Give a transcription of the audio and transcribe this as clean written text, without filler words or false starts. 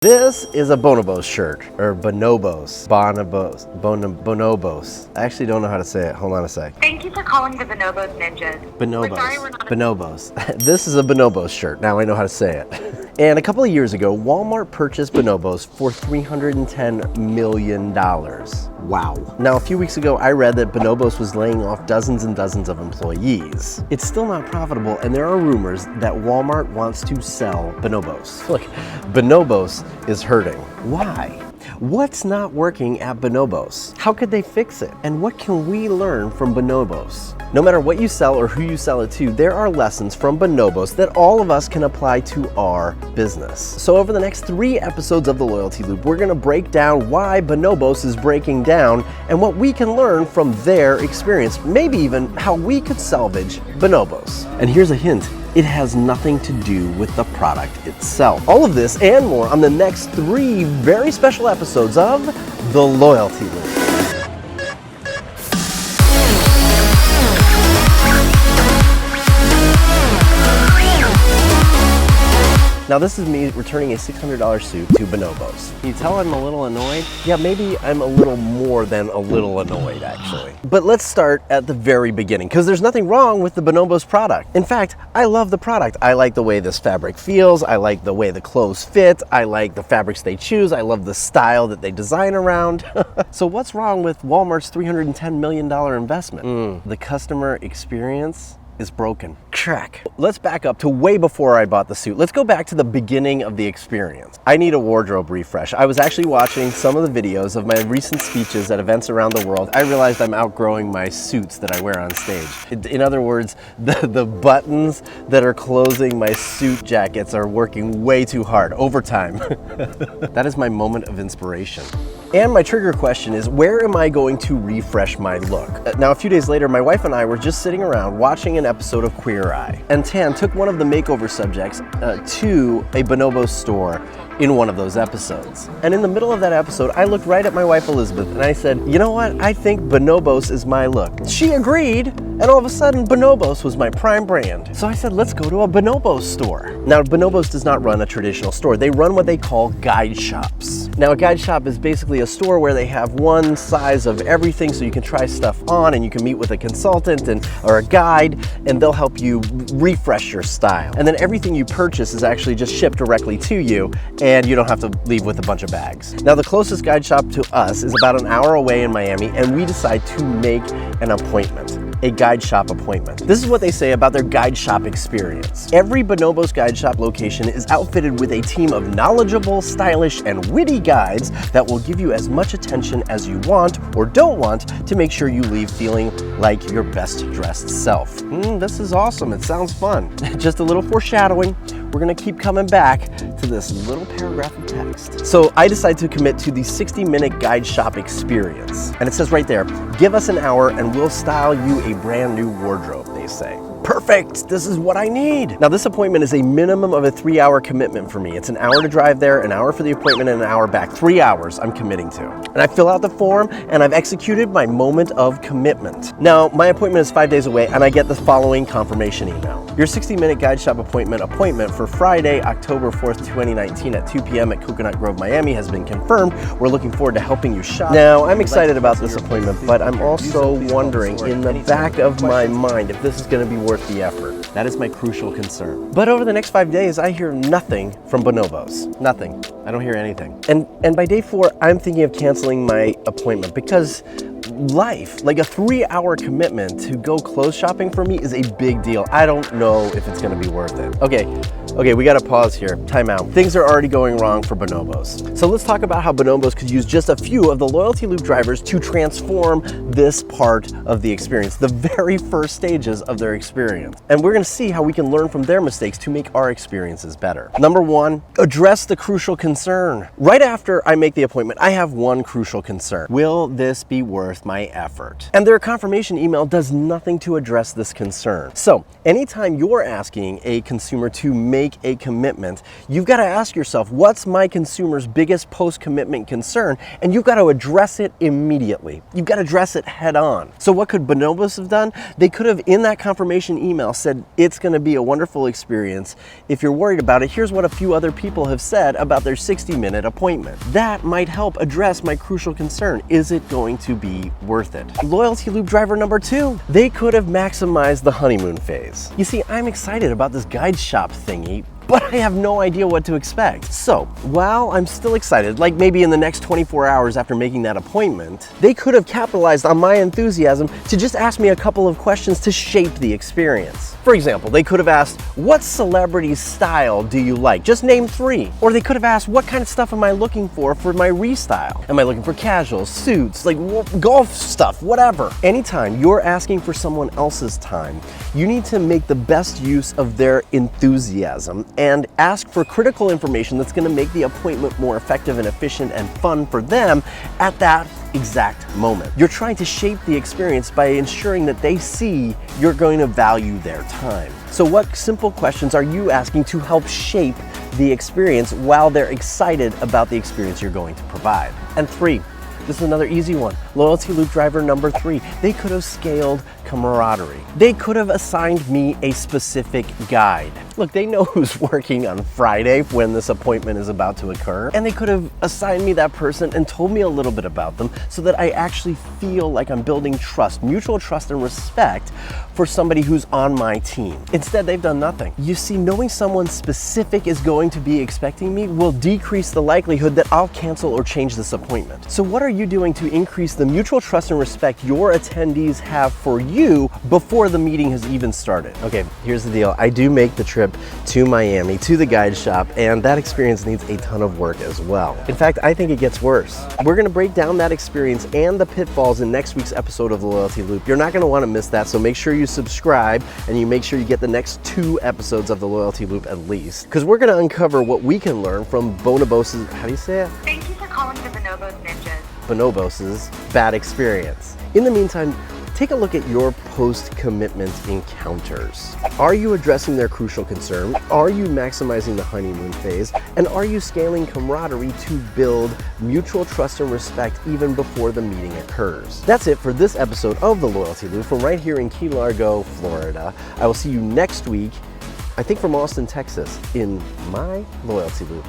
This is a Bonobos shirt, or Bonobos, Bonobos. I actually don't know how to say it. Hold on a sec. Thank you for calling the Bonobos Ninjas. Bonobos. We're sorry we're not Bonobos. This is a Bonobos shirt. Now I know how to say it. And a couple of years ago, Walmart purchased Bonobos for $310 million. Wow. Now, a few weeks ago, I read that Bonobos was laying off dozens and dozens of employees. It's still not profitable, and there are rumors that Walmart wants to sell Bonobos. Look, Bonobos is hurting. Why? What's not working at Bonobos? How could they fix it? And what can we learn from Bonobos? No matter what you sell or who you sell it to, there are lessons from Bonobos that all of us can apply to our business. So over the next 3 episodes of The Loyalty Loop, we're gonna break down why Bonobos is breaking down and what we can learn from their experience, maybe even how we could salvage Bonobos. And here's a hint. It has nothing to do with the product itself. All of this and more on the next 3 very special episodes of The Loyalty Loop. Now this is me returning a $600 suit to Bonobos. Can you tell I'm a little annoyed? Yeah, maybe I'm a little more than a little annoyed actually. But let's start at the very beginning, because there's nothing wrong with the Bonobos product. In fact, I love the product. I like the way this fabric feels. I like the way the clothes fit. I like the fabrics they choose. I love the style that they design around. So what's wrong with Walmart's $310 million investment? The customer experience is broken. Crack. Let's back up to way before I bought the suit. Let's go back to the beginning of the experience. I need a wardrobe refresh. I was actually watching some of the videos of my recent speeches at events around the world. I realized I'm outgrowing my suits that I wear on stage. In other words, the buttons that are closing my suit jackets are working way too hard, overtime. That is my moment of inspiration. And my trigger question is, where am I going to refresh my look? Now, a few days later, my wife and I were just sitting around watching an episode of Queer Eye. And Tan took one of the makeover subjects to a Bonobos store in one of those episodes. And in the middle of that episode, I looked right at my wife, Elizabeth, and I said, you know what? I think Bonobos is my look. She agreed, and all of a sudden, Bonobos was my prime brand. So I said, let's go to a Bonobos store. Now, Bonobos does not run a traditional store. They run what they call guide shops. Now, a guide shop is basically a store where they have one size of everything, so you can try stuff on and you can meet with a consultant or a guide, and they'll help you refresh your style. And then everything you purchase is actually just shipped directly to you, and you don't have to leave with a bunch of bags. Now, the closest guide shop to us is about an hour away in Miami, and we decide to make an appointment. A guide shop appointment. This is what they say about their guide shop experience. Every Bonobos guide shop location is outfitted with a team of knowledgeable, stylish, and witty guides that will give you as much attention as you want or don't want to make sure you leave feeling like your best dressed self. This is awesome. It sounds fun. Just a little foreshadowing. We're gonna keep coming back to this little paragraph of text. So I decided to commit to the 60-minute guide shop experience. And it says right there, give us an hour and we'll style you a brand new wardrobe, they say. Perfect, this is what I need. Now this appointment is a minimum of a 3-hour commitment for me. It's an hour to drive there, an hour for the appointment, and an hour back. 3 hours I'm committing to. And I fill out the form and I've executed my moment of commitment. Now my appointment is 5 days away and I get the following confirmation email. Your 60-minute guide shop appointment for Friday, October 4th, 2019 at 2 p.m. at Coconut Grove, Miami has been confirmed. We're looking forward to helping you shop. Now I'm excited about this appointment, but I'm also wondering in the back of my mind if this is gonna be worth the effort. That is my crucial concern. But over the next 5 days, I hear nothing from Bonobos. Nothing. I don't hear anything. And by day 4, I'm thinking of canceling my appointment because life, like a 3-hour commitment to go clothes shopping for me is a big deal. I don't know if it's gonna be worth it. Okay, we gotta pause here. Time out. Things are already going wrong for Bonobos. So let's talk about how Bonobos could use just a few of the Loyalty Loop drivers to transform this part of the experience, the very first stages of their experience. And we're gonna see how we can learn from their mistakes to make our experiences better. Number 1, address the crucial concern. Right after I make the appointment, I have one crucial concern. Will this be worth my effort? And their confirmation email does nothing to address this concern. So anytime you're asking a consumer to make make a commitment, you've got to ask yourself, what's my consumer's biggest post-commitment concern? And you've got to address it immediately. You've got to address it head on. So what could Bonobos have done? They could have, in that confirmation email, said, it's going to be a wonderful experience. If you're worried about it, here's what a few other people have said about their 60-minute appointment. That might help address my crucial concern. Is it going to be worth it? Loyalty loop driver number 2, they could have maximized the honeymoon phase. You see, I'm excited about this guide shop thingy, but I have no idea what to expect. So, while I'm still excited, like maybe in the next 24 hours after making that appointment, they could have capitalized on my enthusiasm to just ask me a couple of questions to shape the experience. For example, they could have asked, what celebrity style do you like? Just name 3. Or they could have asked, what kind of stuff am I looking for my restyle? Am I looking for casual, suits, like golf stuff, whatever. Anytime you're asking for someone else's time, you need to make the best use of their enthusiasm and ask for critical information that's going to make the appointment more effective and efficient and fun for them at that exact moment. You're trying to shape the experience by ensuring that they see you're going to value their time. So what simple questions are you asking to help shape the experience while they're excited about the experience you're going to provide? And 3, this is another easy one. Loyalty loop driver number 3. They could have scaled camaraderie. They could have assigned me a specific guide. Look, they know who's working on Friday when this appointment is about to occur, and they could have assigned me that person and told me a little bit about them so that I actually feel like I'm building trust, mutual trust and respect for somebody who's on my team. Instead, they've done nothing. You see, knowing someone specific is going to be expecting me will decrease the likelihood that I'll cancel or change this appointment. So what are you doing to increase the mutual trust and respect your attendees have for you before the meeting has even started? Okay, here's the deal. I do make the trip to Miami, to the guide shop, and that experience needs a ton of work as well. In fact, I think it gets worse. We're gonna break down that experience and the pitfalls in next week's episode of the Loyalty Loop. You're not gonna wanna miss that, so make sure you subscribe and you make sure you get the next 2 episodes of the Loyalty Loop at least, because we're gonna uncover what we can learn from Bonobos', how do you say it? Thank you for calling the Bonobos Ninjas. Bonobos' bad experience. In the meantime, take a look at your post-commitment encounters. Are you addressing their crucial concern? Are you maximizing the honeymoon phase? And are you scaling camaraderie to build mutual trust and respect even before the meeting occurs? That's it for this episode of the Loyalty Loop from right here in Key Largo, Florida. I will see you next week, I think from Austin, Texas, in my Loyalty Loop.